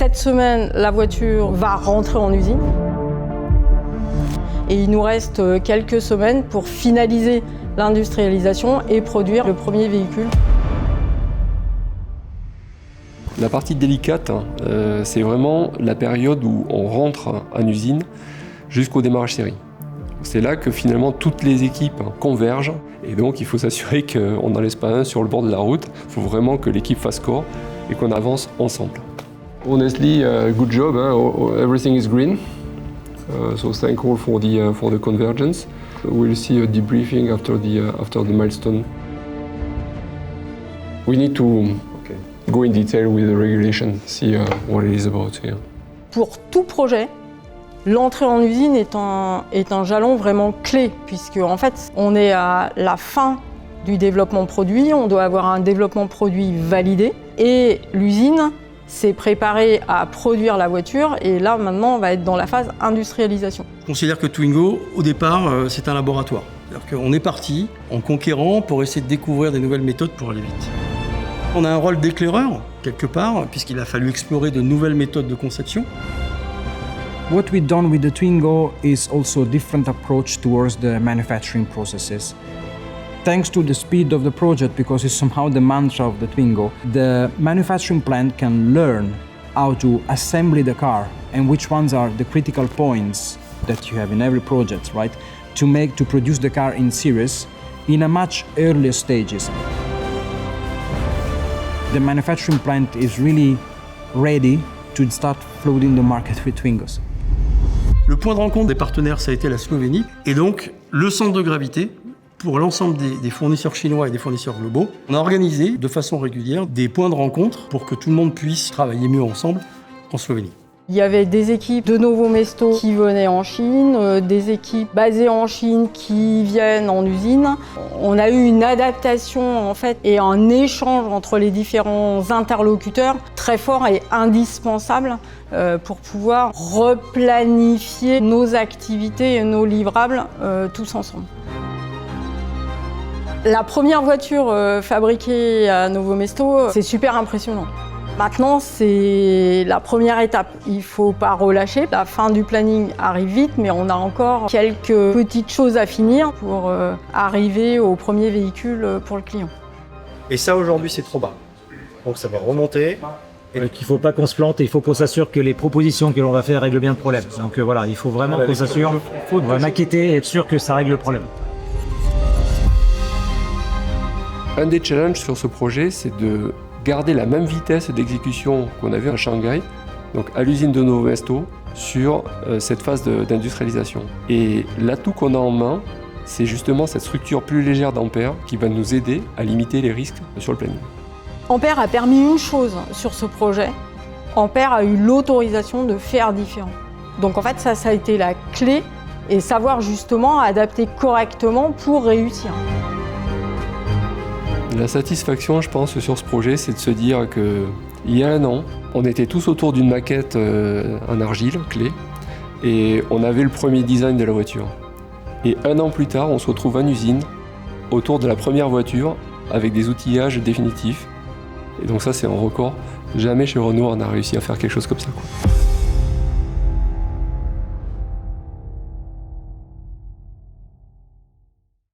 Cette semaine, la voiture va rentrer en usine. Et il nous reste quelques semaines pour finaliser l'industrialisation et produire le premier véhicule. La partie délicate, c'est vraiment la période où on rentre en usine jusqu'au démarrage série. C'est là que finalement toutes les équipes convergent et donc il faut s'assurer qu'on n'en laisse pas un sur le bord de la route. Il faut vraiment que l'équipe fasse corps et qu'on avance ensemble. Honestly, good job. Everything is green. So thankful for the convergence. We'll see a debriefing after the milestone. We need to go in detail with the regulation, see what it is about here. Pour tout projet, l'entrée en usine est un jalon vraiment clé, puisque en fait, on est à la fin du développement produit, on doit avoir un développement produit validé, et l'usine s'est préparée à produire la voiture, et là maintenant, on va être dans la phase industrialisation. Je considère que Twingo, au départ, c'est un laboratoire. C'est-à-dire qu'on est parti en conquérant pour essayer de découvrir des nouvelles méthodes pour aller vite. On a un rôle d'éclaireur, quelque part, puisqu'il a fallu explorer de nouvelles méthodes de conception. What we've done with the Twingo is also a different approach towards the manufacturing processes. Thanks to the speed of the project, because it's somehow the mantra of the Twingo, the manufacturing plant can learn how to assemble the car and which ones are the critical points that you have in every project, right? To produce the car in series in a much earlier stages. The manufacturing plant is really ready to start flooding the market with Twingos. Le point de rencontre des partenaires, ça a été la Slovénie, et donc le centre de gravité pour l'ensemble des fournisseurs chinois et des fournisseurs globaux. On a organisé de façon régulière des points de rencontre pour que tout le monde puisse travailler mieux ensemble en Slovénie. Il y avait des équipes de Novo Mesto qui venaient en Chine, des équipes basées en Chine qui viennent en usine. On a eu une adaptation en fait et un échange entre les différents interlocuteurs très fort et indispensable pour pouvoir replanifier nos activités et nos livrables tous ensemble. La première voiture fabriquée à Novo Mesto, c'est super impressionnant. Maintenant, c'est la première étape. Il ne faut pas relâcher. La fin du planning arrive vite, mais on a encore quelques petites choses à finir pour arriver au premier véhicule pour le client. Et ça, aujourd'hui, c'est trop bas. Donc ça va remonter. Et qu'il ne faut pas qu'on se plante et il faut qu'on s'assure que les propositions que l'on va faire règlent bien le problème. Donc voilà, il faut vraiment qu'on s'assure, on va maqueter et être sûr que ça règle le problème. Un des challenges sur ce projet, c'est de garder la même vitesse d'exécution qu'on avait à Shanghai, donc à l'usine de Novo Mesto, sur cette phase d'industrialisation. Et l'atout qu'on a en main, c'est justement cette structure plus légère d'Ampère qui va nous aider à limiter les risques sur le planning. Ampère a permis une chose sur ce projet. Ampère a eu l'autorisation de faire différent. Donc en fait, ça a été la clé et savoir justement adapter correctement pour réussir. La satisfaction, je pense, sur ce projet, c'est de se dire qu'il y a un an, on était tous autour d'une maquette en argile, clé, et on avait le premier design de la voiture. Et un an plus tard, on se retrouve en usine, autour de la première voiture, avec des outillages définitifs. Et donc ça, c'est un record. Jamais chez Renault, on a réussi à faire quelque chose comme ça, quoi.